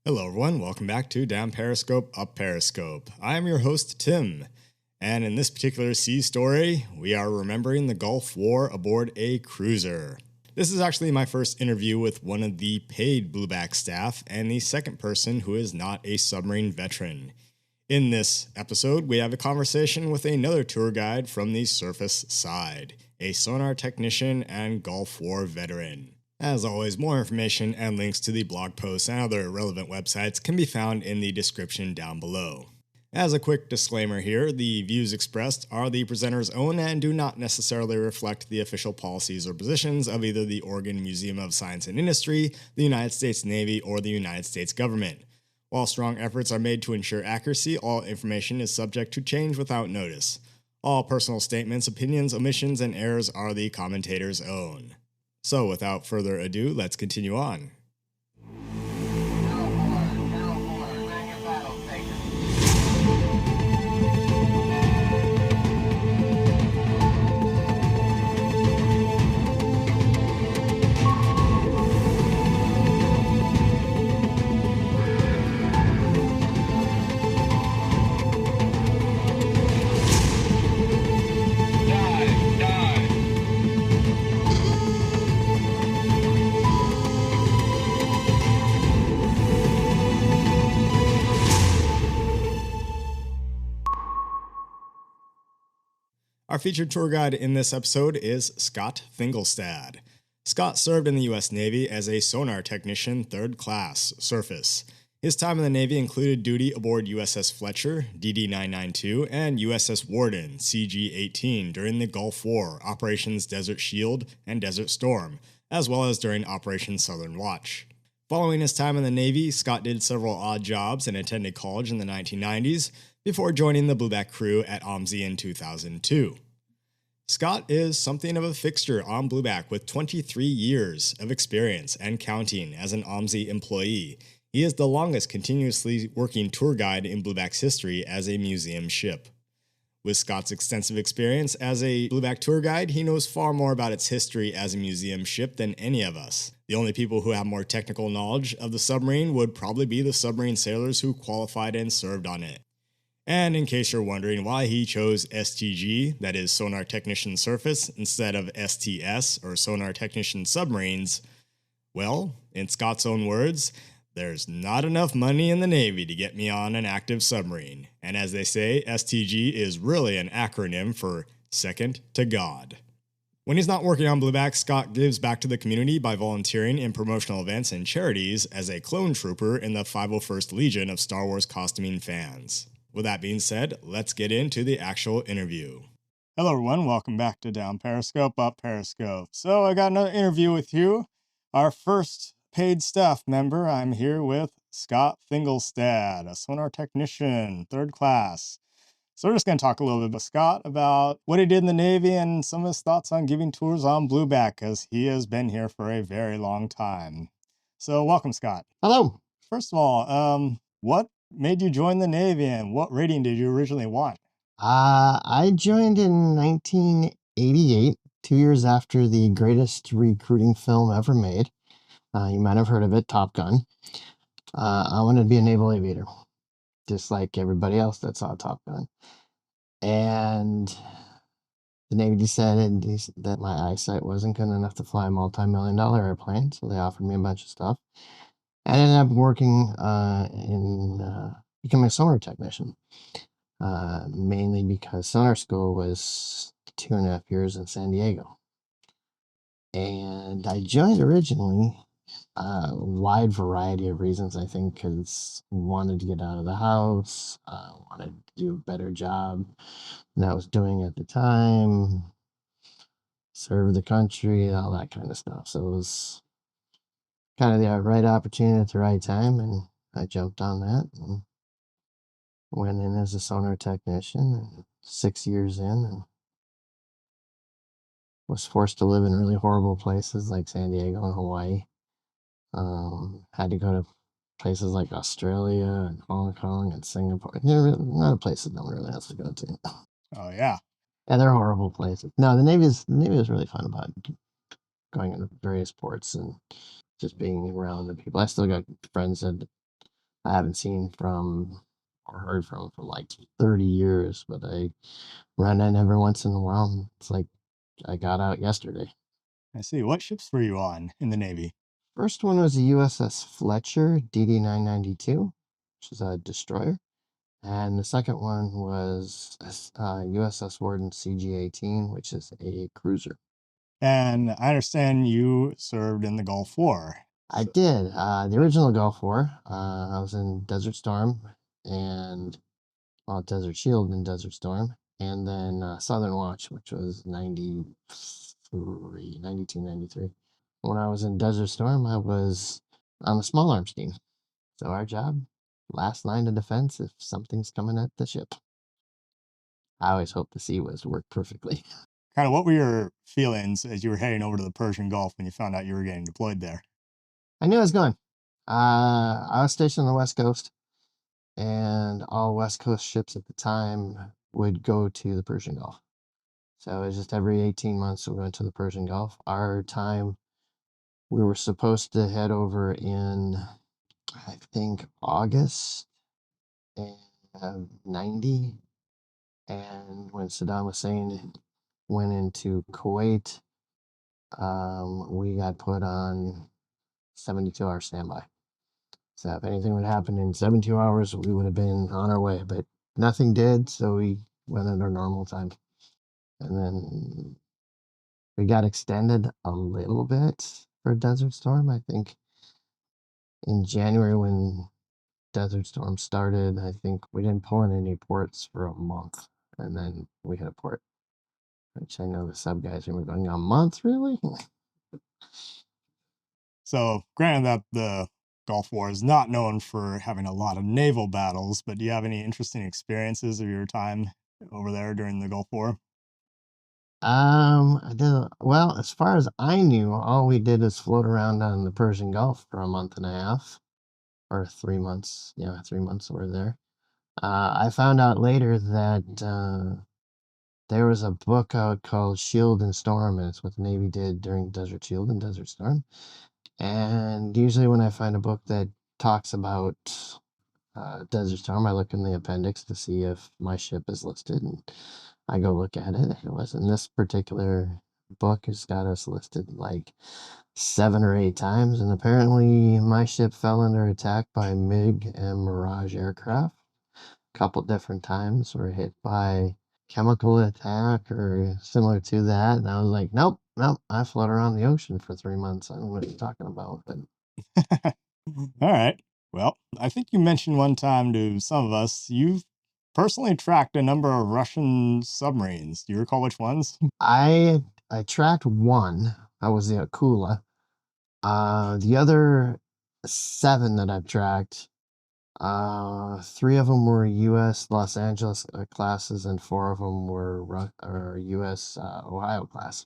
Hello everyone, welcome back to Down Periscope, Up Periscope. I am your host, Tim, and in this particular sea story, we are remembering the Gulf War aboard a cruiser. This is actually my first interview with one of the paid Blueback staff, and the second person who is not a submarine veteran. In this episode, we have a conversation with another tour guide from the surface side, a sonar technician and Gulf War veteran. As always, more information and links to the blog posts and other relevant websites can be found in the description down below. As a quick disclaimer here, the views expressed are the presenter's own and do not necessarily reflect the official policies or positions of either the Oregon Museum of Science and Industry, the United States Navy, or the United States government. While strong efforts are made to ensure accuracy, all information is subject to change without notice. All personal statements, opinions, omissions, and errors are the commentator's own. So without further ado, let's continue on. Our featured tour guide in this episode is Scott Thingelstad. Scott served in the U.S. Navy as a sonar technician 3rd class, surface. His time in the Navy included duty aboard USS Fletcher, DD-992, and USS Warden, CG-18, during the Gulf War, Operations Desert Shield, and Desert Storm, as well as during Operation Southern Watch. Following his time in the Navy, Scott did several odd jobs and attended college in the 1990s, before joining the Blueback crew at OMSI in 2002. Scott is something of a fixture on Blueback with 23 years of experience and counting as an OMSI employee. He is the longest continuously working tour guide in Blueback's history as a museum ship. With Scott's extensive experience as a Blueback tour guide, he knows far more about its history as a museum ship than any of us. The only people who have more technical knowledge of the submarine would probably be the submarine sailors who qualified and served on it. And in case you're wondering why he chose STG, that is Sonar Technician Surface, instead of STS, or Sonar Technician Submarines, well, in Scott's own words, there's not enough money in the Navy to get me on an active submarine. And as they say, STG is really an acronym for Second to God. When he's not working on Blueback, Scott gives back to the community by volunteering in promotional events and charities as a clone trooper in the 501st Legion of Star Wars costuming fans. With that being said, let's get into the actual interview. Hello everyone, welcome back to Down Periscope, Up Periscope. So I got another interview with you. Our first paid staff member, I'm here with Scott Thingelstad, a sonar technician, 3rd class. So we're just going to talk a little bit with Scott about what he did in the Navy and some of his thoughts on giving tours on Blueback, because he has been here for a very long time. So welcome, Scott. Hello. First of all, what made you join the Navy and what rating did you originally want? I joined in 1988, 2 years after the greatest recruiting film ever made. You might have heard of it, Top Gun. I wanted to be a naval aviator, just like everybody else that saw Top Gun. And the Navy decided that my eyesight wasn't good enough to fly a multi-million-dollar airplane, so they offered me a bunch of stuff. I ended up working in becoming a sonar technician, mainly because sonar school was 2.5 years in San Diego. And I joined originally a wide variety of reasons, I think, because I wanted to get out of the house, wanted to do a better job than I was doing at the time, serve the country, all that kind of stuff. So it was kind of the right opportunity at the right time, and I jumped on that and went in as a sonar technician, and 6 years in, and was forced to live in really horrible places like San Diego and Hawaii. Had to go to places like Australia and Hong Kong and Singapore. Not a place that no one really has to go to. Oh, yeah. Yeah, they're horrible places. No, the Navy is really fun about going into various ports and just being around the people. I still got friends that I haven't seen from or heard from for like 30 years, but I run in every once in a while. And it's like I got out yesterday. I see. What ships were you on in the Navy? First one was a USS Fletcher DD 992, which is a destroyer. And the second one was USS Warden CG 18, which is a cruiser. And I understand you served in the Gulf War. I did. The original Gulf War. I was in Desert Storm and Desert Shield and Desert Storm, and then Southern Watch, which was 93, 92, 93. When I was in Desert Storm, I was on the small arms team. So our job, last line of defense if something's coming at the ship. I always hope the sea was worked perfectly. Kind of what were your feelings as you were heading over to the Persian Gulf when you found out you were getting deployed there? I knew I was going. I was stationed on the West Coast, and all West Coast ships at the time would go to the Persian Gulf. So it was just every 18 months we went to the Persian Gulf. Our time, we were supposed to head over in, I think, August of 90. And when Saddam Hussein went into Kuwait, we got put on 72-hour standby. So if anything would happen in 72 hours, we would have been on our way. But nothing did, so we went at our normal time. And then we got extended a little bit for Desert Storm. I think in January when Desert Storm started, I think we didn't pull in any ports for a month. And then we hit a port, which I know the sub guys were going, a month, really? So, granted that the Gulf War is not known for having a lot of naval battles, but do you have any interesting experiences of your time over there during the Gulf War? I did, well, as far as I knew, all we did was float around on the Persian Gulf for a month and a half or 3 months. Yeah, 3 months we were there. I found out later that there was a book out called Shield and Storm, and it's what the Navy did during Desert Shield and Desert Storm. And usually, when I find a book that talks about Desert Storm, I look in the appendix to see if my ship is listed, and I go look at it. It was in this particular book. It's got us listed like 7 or 8 times, and apparently my ship fell under attack by MiG and Mirage aircraft. A couple different times were hit by chemical attack or similar to that, and I was like, nope, nope. I float around the ocean for 3 months. I don't know what you're talking about, but All right. Well, I think you mentioned one time to some of us you've personally tracked a number of Russian submarines. Do you recall which ones? I tracked one. That was the Akula. The other 7 that I've tracked, 3 of them were U.S. Los Angeles classes, and 4 of them were U.S. Ohio class.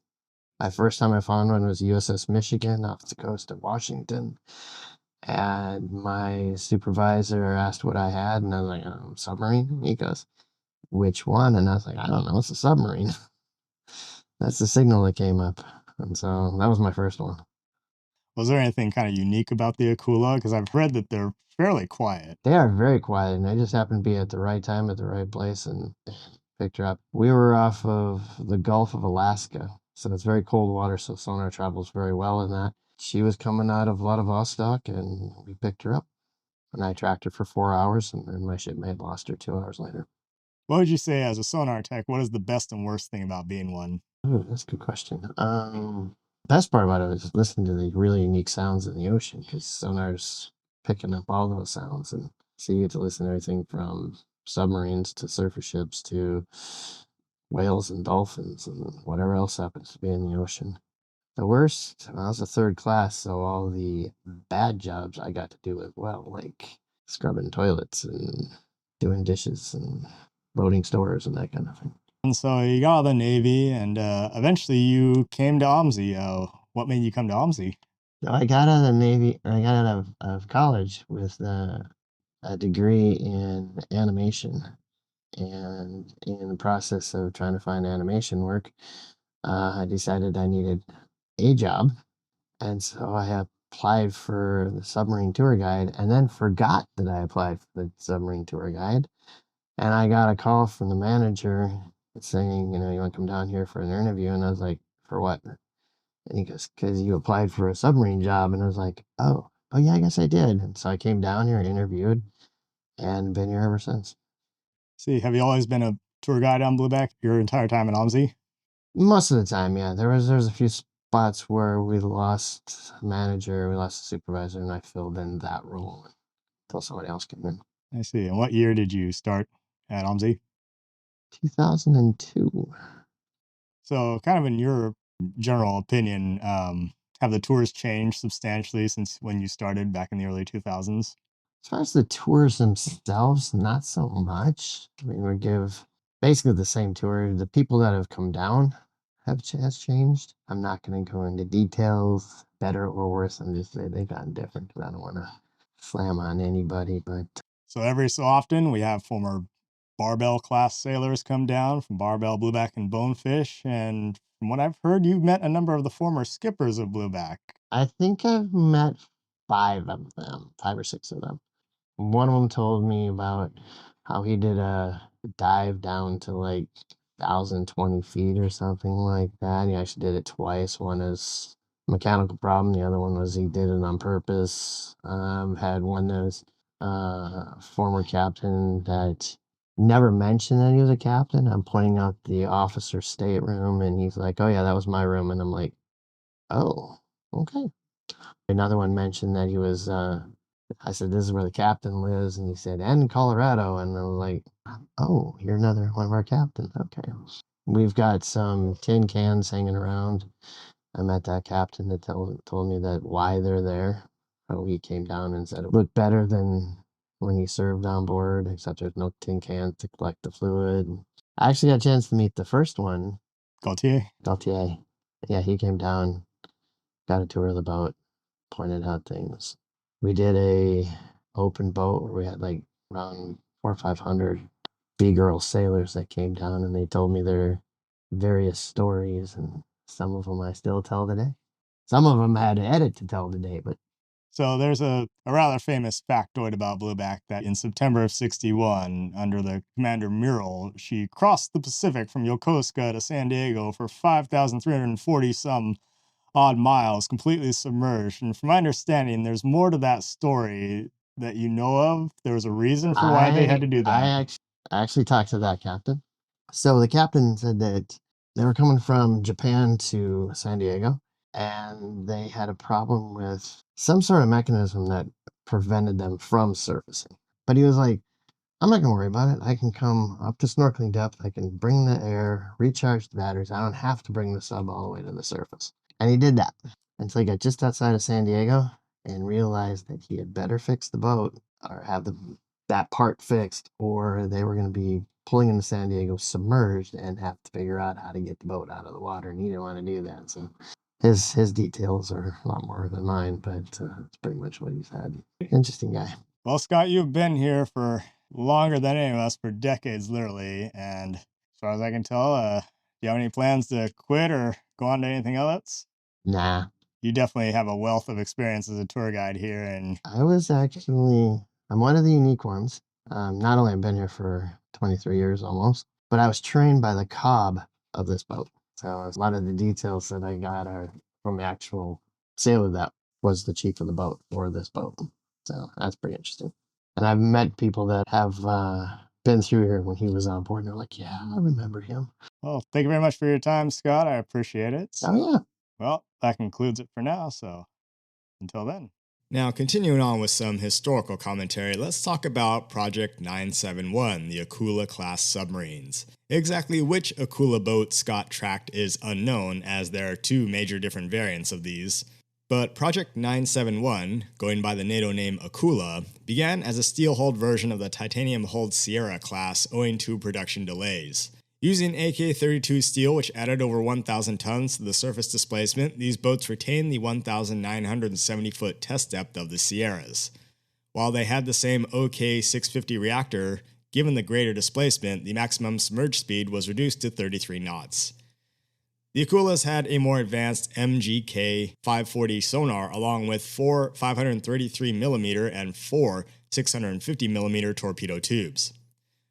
My first time I found one was USS Michigan off the coast of Washington, and my supervisor asked what I had, and I was like, submarine. He goes, which one? And I was like, I don't know. It's a submarine. That's the signal that came up, and so that was my first one. Was there anything kind of unique about the Akula? Because I've read that they're fairly quiet. They are very quiet, and I just happened to be at the right time at the right place and picked her up. We were off of the Gulf of Alaska, so it's very cold water, so sonar travels very well in that. She was coming out of Vladivostok, and we picked her up. And I tracked her for 4 hours, and then my shipmate lost her 2 hours later. What would you say as a sonar tech? What is the best and worst thing about being one? Ooh, that's a good question. Best part about it is listening to the really unique sounds in the ocean because sonar's picking up all those sounds, and so you get to listen to everything from submarines to surface ships to whales and dolphins and whatever else happens to be in the ocean. The worst, I was a third class, so all the bad jobs I got to do as well, like scrubbing toilets and doing dishes and loading stores and that kind of thing. And so you got out of the Navy, and eventually you came to OMSI. What made you come to OMSI? So I got out of the Navy, or I got out of college with a degree in animation. And in the process of trying to find animation work, I decided I needed a job. And so I applied for the submarine tour guide and then forgot that I applied for the submarine tour guide. And I got a call from the manager saying, you want to come down here for an interview. And I was like, for what? And he goes, because you applied for a submarine job. And I was like, oh yeah, I guess I did. And so I came down here, interviewed, and been here ever since. See, have you always been a tour guide on Blueback your entire time in OMSI? Most of the time, yeah. There was a few spots where we lost a manager, we lost a supervisor, and I filled in that role until somebody else came in. I see. And what year did you start at OMSI? 2002. So, kind of in your general opinion, have the tours changed substantially since when you started back in the early 2000s? As far as the tours themselves, not so much. I mean, we give basically the same tour. The people that have come down has changed. I'm not going to go into details, better or worse. I'm just saying they've gotten different. I don't want to slam on anybody, but So every so often we have former barbell class sailors come down from Barbell, Blueback, and Bonefish. And from what I've heard, you've met a number of the former skippers of Blueback. I think I've met 5 or 6 of them. One of them told me about how he did a dive down to like 1,020 feet or something like that. He actually did it twice. One is mechanical problem. The other one was he did it on purpose. Had one that was former captain that never mentioned that he was a captain. I'm pointing out the officer stateroom, and he's like, "Oh yeah, that was my room," and I'm like, "Oh, okay." Another one mentioned that he was. I said, "This is where the captain lives," and he said, "And in Colorado," and I was like, "Oh, you're another one of our captains." Okay. We've got some tin cans hanging around. I met that captain that told me that why they're there. How he came down and said it looked better than when he served on board, except there's no tin cans to collect the fluid. I actually got a chance to meet the first one, Gaultier? Gaultier. Yeah, he came down, got a tour of the boat, pointed out things. We did a open boat where we had like around 400 or 500 B-girl sailors that came down, and they told me their various stories, and some of them I still tell today. Some of them I had to edit to tell today, but So there's a rather famous factoid about Blueback that in September of 61, under the Commander Muriel, she crossed the Pacific from Yokosuka to San Diego for 5,340 some odd miles, completely submerged. And from my understanding, there's more to that story that you know of. There was a reason for why they had to do that. I actually talked to that captain. So the captain said that they were coming from Japan to San Diego, and they had a problem with some sort of mechanism that prevented them from surfacing. But he was like, "I'm not gonna worry about it. I can come up to snorkeling depth. I can bring the air, recharge the batteries. I don't have to bring the sub all the way to the surface." And he did that until he got just outside of San Diego and realized that he had better fix the boat or have that part fixed, or they were going to be pulling into San Diego submerged and have to figure out how to get the boat out of the water. And he didn't want to do that. So his details are a lot more than mine, but it's pretty much what he's had. Interesting guy. Well, Scott, you've been here for longer than any of us, for decades, literally. And as far as I can tell, do you have any plans to quit or go on to anything else? Nah. You definitely have a wealth of experience as a tour guide here. And I'm one of the unique ones. Not only I've been here for 23 years almost, but I was trained by the cob of this boat. So a lot of the details that I got are from the actual sailor that was the chief of the boat for this boat. So that's pretty interesting. And I've met people that have been through here when he was on board, and they're like, "Yeah, I remember him." well, thank you very much for your time, Scott. I appreciate it. Oh yeah. Well, that concludes it for now. So until then. Now, continuing on with some historical commentary, let's talk about Project 971, the Akula-class submarines. Exactly which Akula boat Scott tracked is unknown, as there are two major different variants of these. But Project 971, going by the NATO name Akula, began as a steel-hulled version of the titanium-hulled Sierra class owing to production delays. Using AK-32 steel, which added over 1,000 tons to the surface displacement, these boats retained the 1,970-foot test depth of the Sierras. While they had the same OK-650 reactor, given the greater displacement, the maximum submerged speed was reduced to 33 knots. The Akulas had a more advanced MGK 540 sonar along with 4 533mm and 4 650mm torpedo tubes.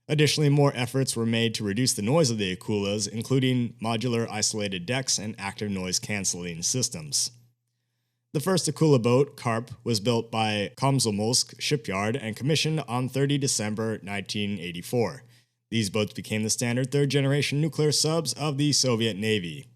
Additionally, more efforts were made to reduce the noise of the Akulas, including modular isolated decks and active noise cancelling systems. The first Akula boat, Karp, was built by Komsomolsk shipyard and commissioned on 30 December 1984. These boats became the standard third-generation nuclear subs of the Soviet Navy.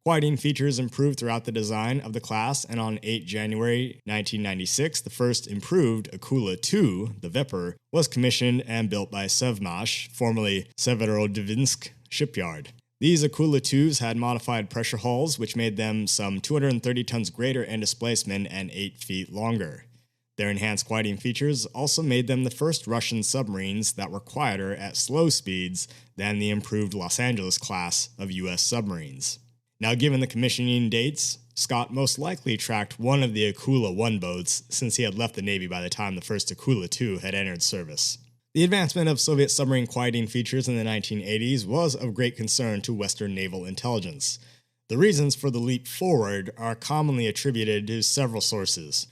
Quieting features improved throughout the design of the class, and on 8 January 1996, the first improved Akula II, the Vepr, was commissioned and built by Sevmash, formerly Severodvinsk shipyard. These Akula IIs had modified pressure hulls, which made them some 230 tons greater in displacement and 8 feet longer. Their enhanced quieting features also made them the first Russian submarines that were quieter at slow speeds than the improved Los Angeles class of U.S. submarines. Now, given the commissioning dates, Scott most likely tracked one of the Akula I boats since he had left the Navy by the time the first Akula II had entered service. The advancement of Soviet submarine quieting features in the 1980s was of great concern to Western naval intelligence. The reasons for the leap forward are commonly attributed to several sources.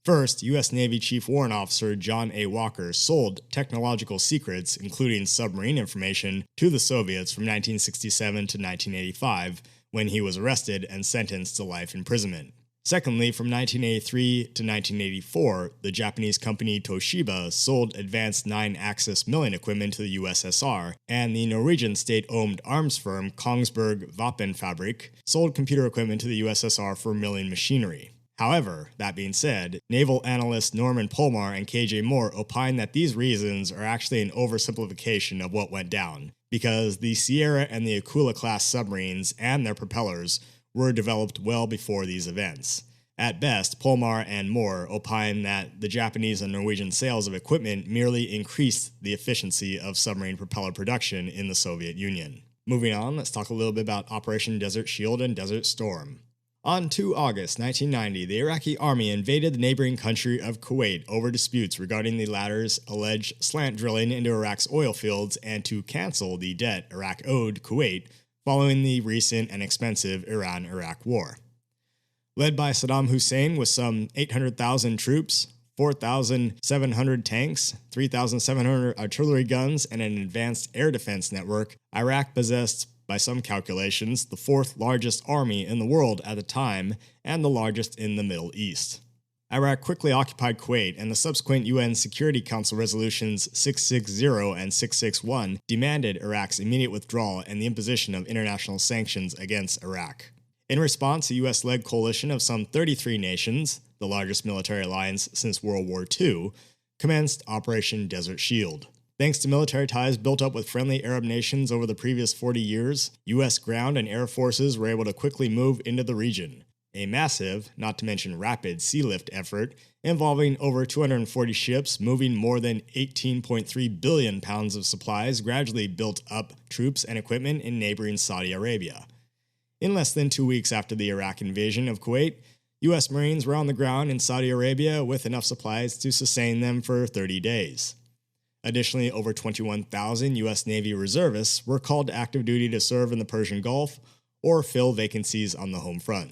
First, U.S. Navy Chief Warrant Officer John A. Walker sold technological secrets, including submarine information, to the Soviets from 1967 to 1985, when he was arrested and sentenced to life imprisonment. Secondly, from 1983 to 1984, the Japanese company Toshiba sold advanced 9-axis milling equipment to the USSR, and the Norwegian state-owned arms firm Kongsberg Våpenfabrik sold computer equipment to the USSR for milling machinery. However, that being said, naval analysts Norman Polmar and KJ Moore opine that these reasons are actually an oversimplification of what went down, because the Sierra and the Akula-class submarines and their propellers were developed well before these events. At best, Polmar and Moore opine that the Japanese and Norwegian sales of equipment merely increased the efficiency of submarine propeller production in the Soviet Union. Moving on, let's talk a little bit about Operation Desert Shield and Desert Storm. On 2 August 1990, the Iraqi army invaded the neighboring country of Kuwait over disputes regarding the latter's alleged slant drilling into Iraq's oil fields and to cancel the debt Iraq owed Kuwait following the recent and expensive Iran-Iraq war. Led by Saddam Hussein with some 800,000 troops, 4,700 tanks, 3,700 artillery guns, and an advanced air defense network, Iraq possessed, by some calculations, the 4th largest army in the world at the time and the largest in the Middle East. Iraq quickly occupied Kuwait, and the subsequent UN Security Council resolutions 660 and 661 demanded Iraq's immediate withdrawal and the imposition of international sanctions against Iraq. In response, a US-led coalition of some 33 nations, the largest military alliance since World War II, commenced Operation Desert Shield. Thanks to military ties built up with friendly Arab nations over the previous 40 years, U.S. ground and air forces were able to quickly move into the region. A massive, not to mention rapid, sea lift effort involving over 240 ships moving more than 18.3 billion pounds of supplies gradually built up troops and equipment in neighboring Saudi Arabia. In less than 2 weeks after the Iraq invasion of Kuwait, U.S. Marines were on the ground in Saudi Arabia with enough supplies to sustain them for 30 days. Additionally, over 21,000 U.S. Navy reservists were called to active duty to serve in the Persian Gulf or fill vacancies on the home front.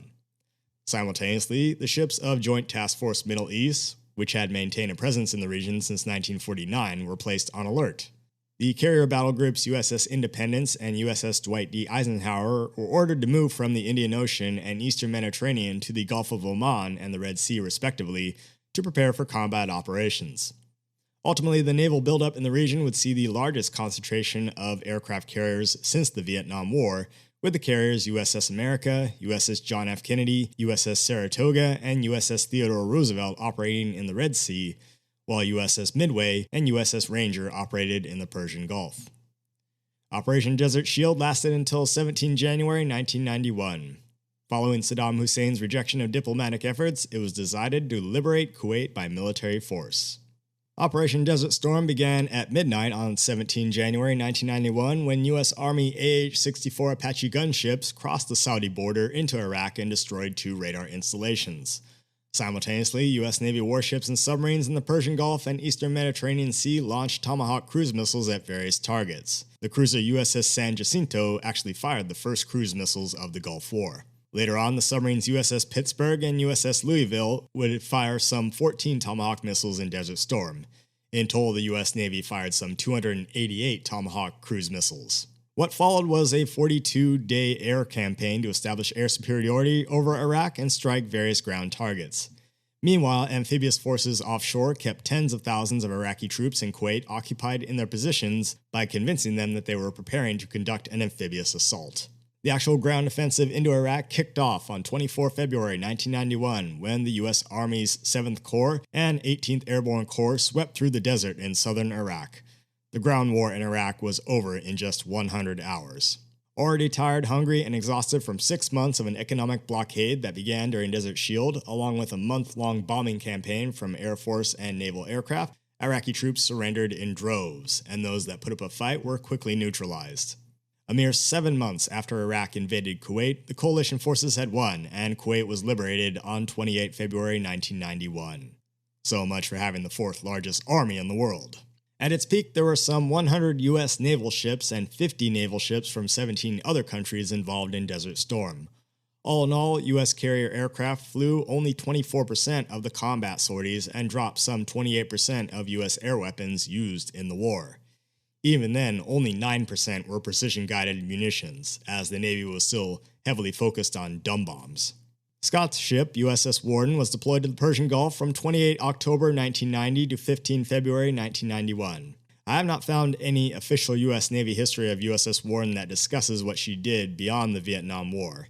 Simultaneously, the ships of Joint Task Force Middle East, which had maintained a presence in the region since 1949, were placed on alert. The carrier battle groups USS Independence and USS Dwight D. Eisenhower were ordered to move from the Indian Ocean and Eastern Mediterranean to the Gulf of Oman and the Red Sea, respectively, to prepare for combat operations. Ultimately, the naval buildup in the region would see the largest concentration of aircraft carriers since the Vietnam War, with the carriers USS America, USS John F. Kennedy, USS Saratoga, and USS Theodore Roosevelt operating in the Red Sea, while USS Midway and USS Ranger operated in the Persian Gulf. Operation Desert Shield lasted until 17 January 1991. Following Saddam Hussein's rejection of diplomatic efforts, it was decided to liberate Kuwait by military force. Operation Desert Storm began at midnight on 17 January 1991 when U.S. Army AH-64 Apache gunships crossed the Saudi border into Iraq and destroyed 2 radar installations. Simultaneously, U.S. Navy warships and submarines in the Persian Gulf and eastern Mediterranean Sea launched Tomahawk cruise missiles at various targets. The cruiser USS San Jacinto actually fired the first cruise missiles of the Gulf War. Later on, the submarines USS Pittsburgh and USS Louisville would fire some 14 Tomahawk missiles in Desert Storm. In total, the U.S. Navy fired some 288 Tomahawk cruise missiles. What followed was a 42-day air campaign to establish air superiority over Iraq and strike various ground targets. Meanwhile, amphibious forces offshore kept tens of thousands of Iraqi troops in Kuwait occupied in their positions by convincing them that they were preparing to conduct an amphibious assault. The actual ground offensive into Iraq kicked off on 24 February 1991 when the U.S. Army's 7th Corps and 18th Airborne Corps swept through the desert in southern Iraq. The ground war in Iraq was over in just 100 hours. Already tired, hungry, and exhausted from 6 months of an economic blockade that began during Desert Shield, along with a month-long bombing campaign from Air Force and naval aircraft, Iraqi troops surrendered in droves, and those that put up a fight were quickly neutralized. A mere 7 months after Iraq invaded Kuwait, the coalition forces had won, and Kuwait was liberated on 28 February 1991. So much for having the fourth largest army in the world. At its peak, there were some 100 U.S. naval ships and 50 naval ships from 17 other countries involved in Desert Storm. All in all, U.S. carrier aircraft flew only 24% of the combat sorties and dropped some 28% of U.S. air weapons used in the war. Even then, only 9% were precision-guided munitions, as the Navy was still heavily focused on dumb bombs. Scott's ship, USS Warden, was deployed to the Persian Gulf from 28 October 1990 to 15 February 1991. I have not found any official U.S. Navy history of USS Warden that discusses what she did beyond the Vietnam War.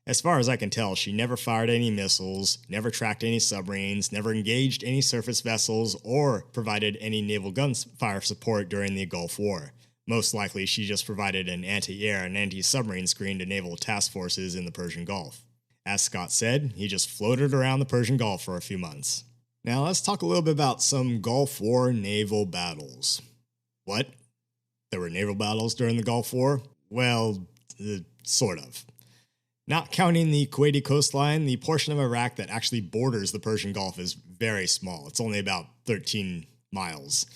As far as I can tell, she never fired any missiles, never tracked any submarines, never engaged any surface vessels, or provided any naval gunfire support during the Gulf War. Most likely, she just provided an anti-air and anti-submarine screen to naval task forces in the Persian Gulf. As Scott said, he just floated around the Persian Gulf for a few months. Now let's talk a little bit about some Gulf War naval battles. What? There were naval battles during the Gulf War? Well, sort of. Not counting the Kuwaiti coastline, the portion of Iraq that actually borders the Persian Gulf is very small. It's only about 13 miles.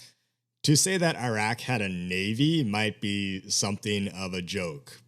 To say that Iraq had a navy might be something of a joke.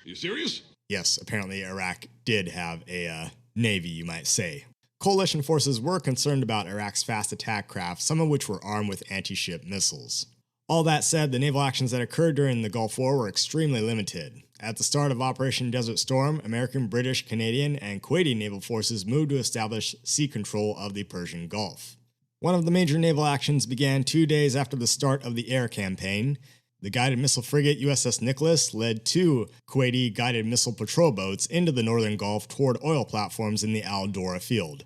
You serious? Yes, apparently Iraq did have a navy, you might say. Coalition forces were concerned about Iraq's fast attack craft, some of which were armed with anti-ship missiles. All that said, the naval actions that occurred during the Gulf War were extremely limited. At the start of Operation Desert Storm, American, British, Canadian, and Kuwaiti naval forces moved to establish sea control of the Persian Gulf. One of the major naval actions began 2 days after the start of the air campaign. The guided missile frigate USS Nicholas led 2 Kuwaiti guided missile patrol boats into the northern Gulf toward oil platforms in the Al Dora field.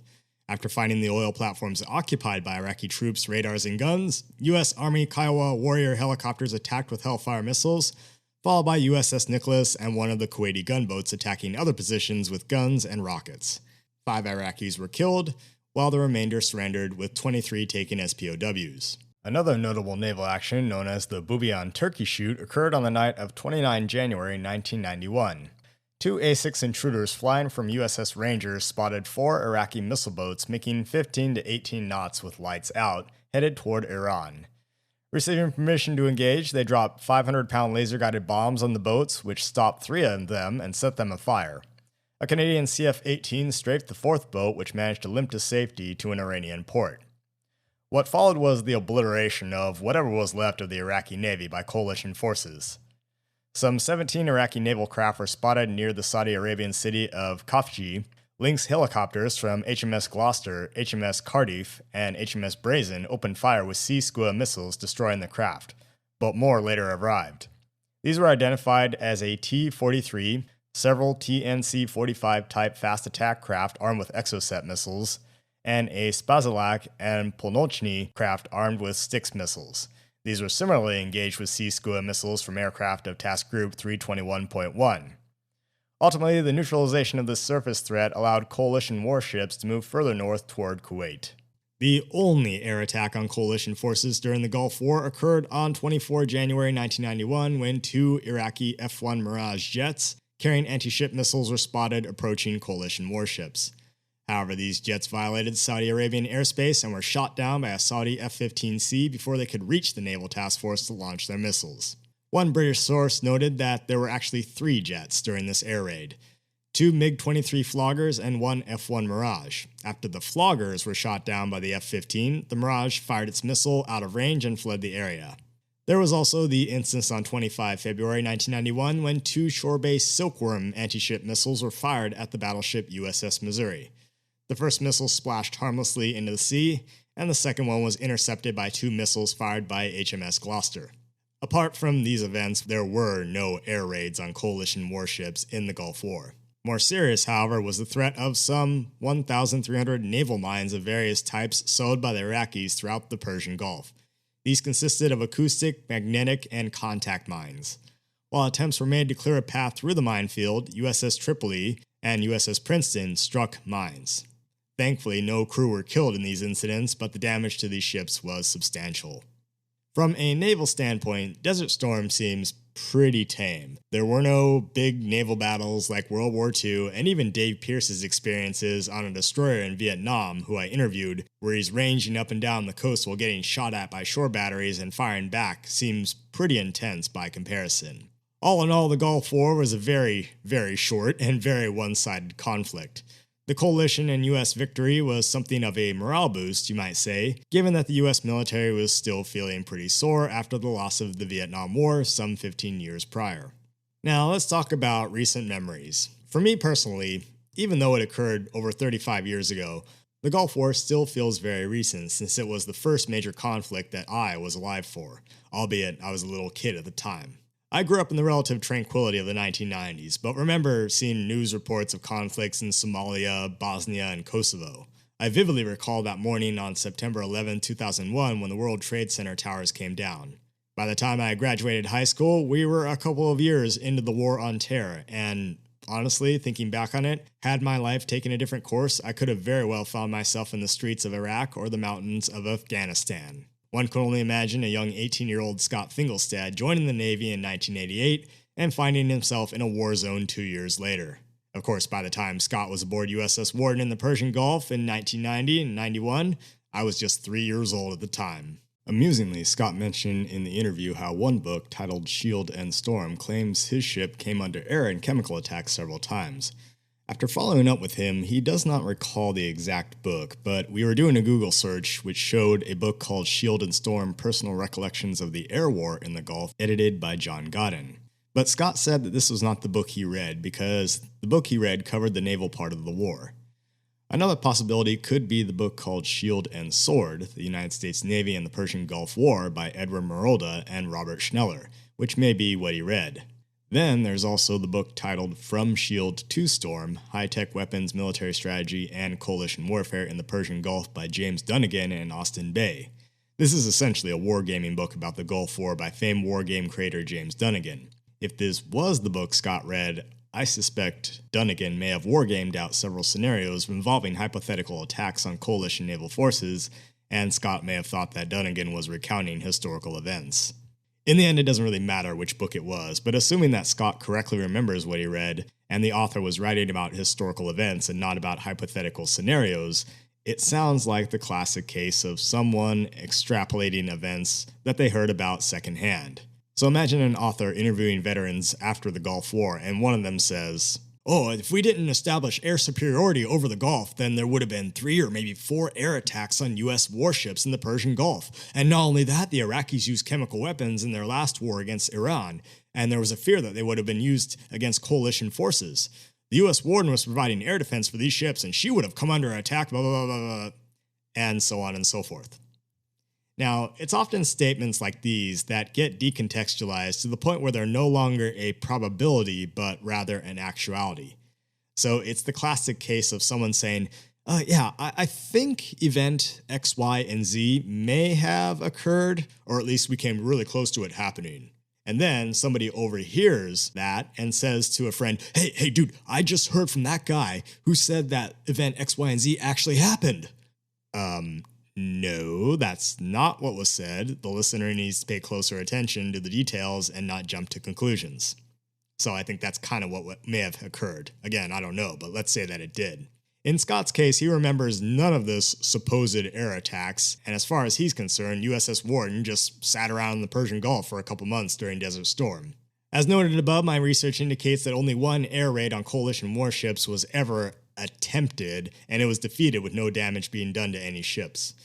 After finding the oil platforms occupied by Iraqi troops, radars, and guns, U.S. Army Kiowa Warrior helicopters attacked with Hellfire missiles, followed by USS Nicholas and one of the Kuwaiti gunboats attacking other positions with guns and rockets. 5 Iraqis were killed, while the remainder surrendered, with 23 taken as POWs. Another notable naval action, known as the Bubiyan Turkey Shoot, occurred on the night of 29 January 1991. 2 A-6 intruders flying from USS Rangers spotted 4 Iraqi missile boats making 15 to 18 knots with lights out, headed toward Iran. Receiving permission to engage, they dropped 500-pound laser-guided bombs on the boats, which stopped 3 of them and set them afire. A Canadian CF-18 strafed the 4th boat, which managed to limp to safety to an Iranian port. What followed was the obliteration of whatever was left of the Iraqi Navy by coalition forces. Some 17 Iraqi naval craft were spotted near the Saudi Arabian city of Khafji. Lynx helicopters from HMS Gloucester, HMS Cardiff, and HMS Brazen opened fire with Sea Skua missiles, destroying the craft, but more later arrived. These were identified as a T-43, several TNC-45 type fast attack craft armed with Exocet missiles, and a Spazilak and Polnochny craft armed with Styx missiles. These were similarly engaged with Sea Skua missiles from aircraft of Task Group 321.1. Ultimately, the neutralization of this surface threat allowed coalition warships to move further north toward Kuwait. The only air attack on coalition forces during the Gulf War occurred on 24 January 1991 when two Iraqi F-1 Mirage jets carrying anti-ship missiles were spotted approaching coalition warships. However, these jets violated Saudi Arabian airspace and were shot down by a Saudi F-15C before they could reach the naval task force to launch their missiles. One British source noted that there were actually 3 jets during this air raid. 2 MiG-23 floggers and 1 F-1 Mirage. After the floggers were shot down by the F-15, the Mirage fired its missile out of range and fled the area. There was also the instance on 25 February 1991 when 2 shore-based Silkworm anti-ship missiles were fired at the battleship USS Missouri. The first missile splashed harmlessly into the sea, and the second one was intercepted by 2 missiles fired by HMS Gloucester. Apart from these events, there were no air raids on coalition warships in the Gulf War. More serious, however, was the threat of some 1,300 naval mines of various types sowed by the Iraqis throughout the Persian Gulf. These consisted of acoustic, magnetic, and contact mines. While attempts were made to clear a path through the minefield, USS Tripoli and USS Princeton struck mines. Thankfully, no crew were killed in these incidents, but the damage to these ships was substantial. From a naval standpoint, Desert Storm seems pretty tame. There were no big naval battles like World War II, and even Dave Pierce's experiences on a destroyer in Vietnam, who I interviewed, where he's ranging up and down the coast while getting shot at by shore batteries and firing back, seems pretty intense by comparison. All in all, the Gulf War was a very, very short and very one-sided conflict. The coalition and U.S. victory was something of a morale boost, you might say, given that the U.S. military was still feeling pretty sore after the loss of the Vietnam War some 15 years prior. Now, let's talk about recent memories. For me personally, even though it occurred over 35 years ago, the Gulf War still feels very recent since it was the first major conflict that I was alive for, albeit I was a little kid at the time. I grew up in the relative tranquility of the 1990s, but remember seeing news reports of conflicts in Somalia, Bosnia, and Kosovo. I vividly recall that morning on September 11, 2001 when the World Trade Center towers came down. By the time I graduated high school, we were a couple of years into the War on Terror, and honestly, thinking back on it, had my life taken a different course, I could have very well found myself in the streets of Iraq or the mountains of Afghanistan. One could only imagine a young 18-year-old Scott Thingelstad joining the Navy in 1988 and finding himself in a war zone 2 years later. Of course, by the time Scott was aboard USS Warden in the Persian Gulf in 1990 and 91, I was just 3 years old at the time. Amusingly, Scott mentioned in the interview how one book titled Shield and Storm claims his ship came under air and chemical attacks several times. After following up with him, he does not recall the exact book, but we were doing a Google search which showed a book called Shield and Storm: Personal Recollections of the Air War in the Gulf, edited by John Godden. But Scott said that this was not the book he read because the book he read covered the naval part of the war. Another possibility could be the book called Shield and Sword: The United States Navy and the Persian Gulf War by Edward Merolda and Robert Schneller, which may be what he read. Then there's also the book titled From Shield to Storm: High-Tech Weapons, Military Strategy, and Coalition Warfare in the Persian Gulf by James Dunnigan and Austin Bay. This is essentially a wargaming book about the Gulf War by famed wargame creator James Dunnigan. If this was the book Scott read, I suspect Dunnigan may have wargamed out several scenarios involving hypothetical attacks on coalition naval forces, and Scott may have thought that Dunnigan was recounting historical events. In the end, it doesn't really matter which book it was, but assuming that Scott correctly remembers what he read, and the author was writing about historical events and not about hypothetical scenarios, it sounds like the classic case of someone extrapolating events that they heard about secondhand. So imagine an author interviewing veterans after the Gulf War, and one of them says, "Oh, if we didn't establish air superiority over the Gulf, then there would have been 3 or maybe 4 air attacks on U.S. warships in the Persian Gulf. And not only that, the Iraqis used chemical weapons in their last war against Iran, and there was a fear that they would have been used against coalition forces. The U.S. Warden was providing air defense for these ships, and she would have come under attack, blah, blah, blah, blah, blah," and so on and so forth. Now, it's often statements like these that get decontextualized to the point where they're no longer a probability, but rather an actuality. So it's the classic case of someone saying, I think event X, Y, and Z may have occurred, or at least we came really close to it happening. And then somebody overhears that and says to a friend, hey, dude, I just heard from that guy who said that event X, Y, and Z actually happened. No, that's not what was said. The listener needs to pay closer attention to the details and not jump to conclusions. So I think that's kind of what may have occurred. Again, I don't know, but let's say that it did. In Scott's case, he remembers none of this supposed air attacks, and as far as he's concerned, USS Warden just sat around in the Persian Gulf for a couple months during Desert Storm. As noted above, my research indicates that only one air raid on coalition warships was ever attempted, and it was defeated with no damage being done to any ships.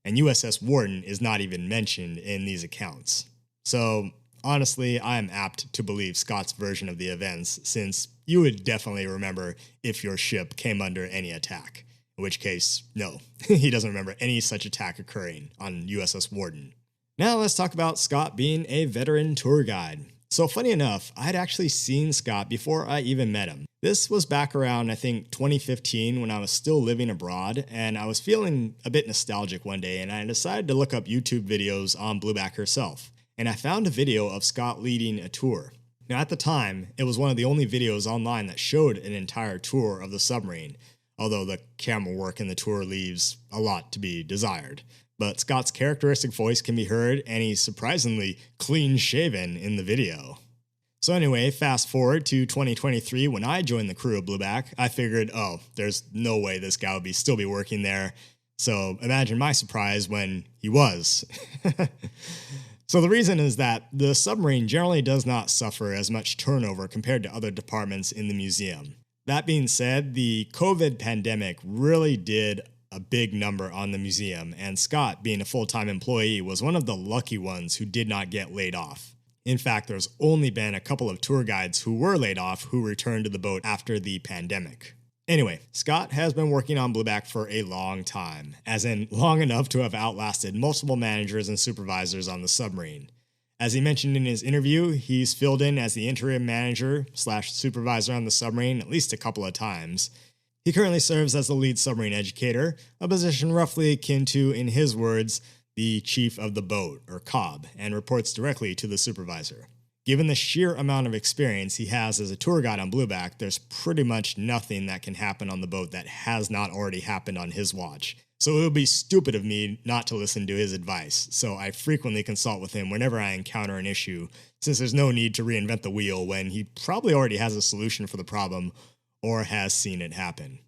And USS Warden is not even mentioned in these accounts. So, honestly, I am apt to believe Scott's version of the events, since you would definitely remember if your ship came under any attack. In which case, no, he doesn't remember any such attack occurring on USS Warden. Now let's talk about Scott being a veteran tour guide. So funny enough, I had actually seen Scott before I even met him. This was back around, I think, 2015 when I was still living abroad, and I was feeling a bit nostalgic one day, and I decided to look up YouTube videos on Blueback herself. And I found a video of Scott leading a tour. Now at the time, it was one of the only videos online that showed an entire tour of the submarine, although the camera work in the tour leaves a lot to be desired. But Scott's characteristic voice can be heard, and he's surprisingly clean-shaven in the video. So anyway, fast forward to 2023 when I joined the crew of Blueback. I figured, oh, there's no way this guy would still be working there. So imagine my surprise when he was. So the reason is that the submarine generally does not suffer as much turnover compared to other departments in the museum. That being said, the COVID pandemic really did a big number on the museum, and Scott, being a full-time employee, was one of the lucky ones who did not get laid off. In fact, there's only been a couple of tour guides who were laid off who returned to the boat after the pandemic. Anyway, Scott has been working on Blueback for a long time, as in long enough to have outlasted multiple managers and supervisors on the submarine. As he mentioned in his interview, he's filled in as the interim manager/supervisor on the submarine at least a couple of times. He currently serves as the lead submarine educator, a position roughly akin to, in his words, the chief of the boat, or COB, and reports directly to the supervisor. Given the sheer amount of experience he has as a tour guide on Blueback, there's pretty much nothing that can happen on the boat that has not already happened on his watch. So it would be stupid of me not to listen to his advice, so I frequently consult with him whenever I encounter an issue, since there's no need to reinvent the wheel when he probably already has a solution for the problem or has seen it happen.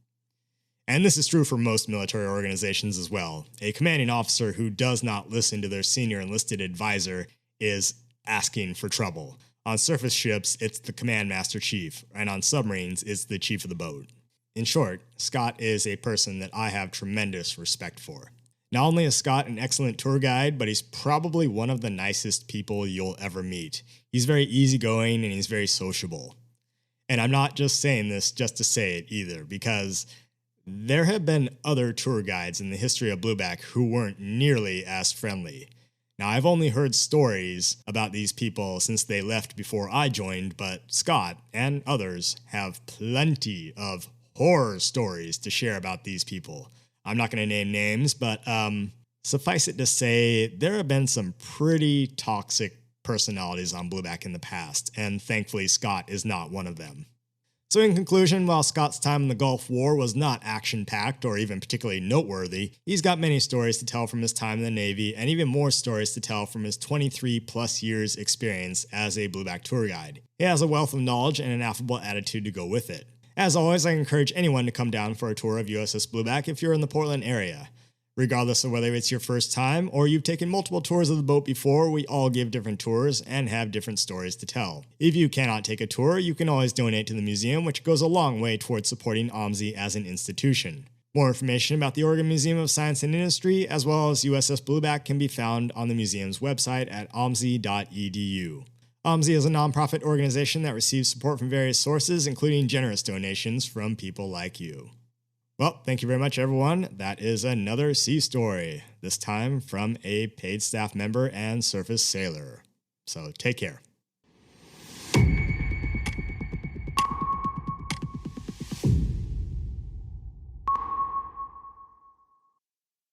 And this is true for most military organizations as well. A commanding officer who does not listen to their senior enlisted advisor is asking for trouble. On surface ships, it's the command master chief, and on submarines, it's the chief of the boat. In short, Scott is a person that I have tremendous respect for. Not only is Scott an excellent tour guide, but he's probably one of the nicest people you'll ever meet. He's very easygoing and he's very sociable. And I'm not just saying this just to say it either, because there have been other tour guides in the history of Blueback who weren't nearly as friendly. Now, I've only heard stories about these people since they left before I joined, but Scott and others have plenty of horror stories to share about these people. I'm not going to name names, but suffice it to say, there have been some pretty toxic personalities on Blueback in the past, and thankfully Scott is not one of them. So in conclusion, while Scott's time in the Gulf War was not action-packed or even particularly noteworthy, he's got many stories to tell from his time in the Navy and even more stories to tell from his 23-plus years experience as a Blueback tour guide. He has a wealth of knowledge and an affable attitude to go with it. As always, I encourage anyone to come down for a tour of USS Blueback if you're in the Portland area. Regardless of whether it's your first time or you've taken multiple tours of the boat before, we all give different tours and have different stories to tell. If you cannot take a tour, you can always donate to the museum, which goes a long way towards supporting OMSI as an institution. More information about the Oregon Museum of Science and Industry, as well as USS Blueback, can be found on the museum's website at omsi.edu. OMSI is a nonprofit organization that receives support from various sources, including generous donations from people like you. Well, thank you very much, everyone. That is another sea story, this time from a paid staff member and surface sailor. So take care.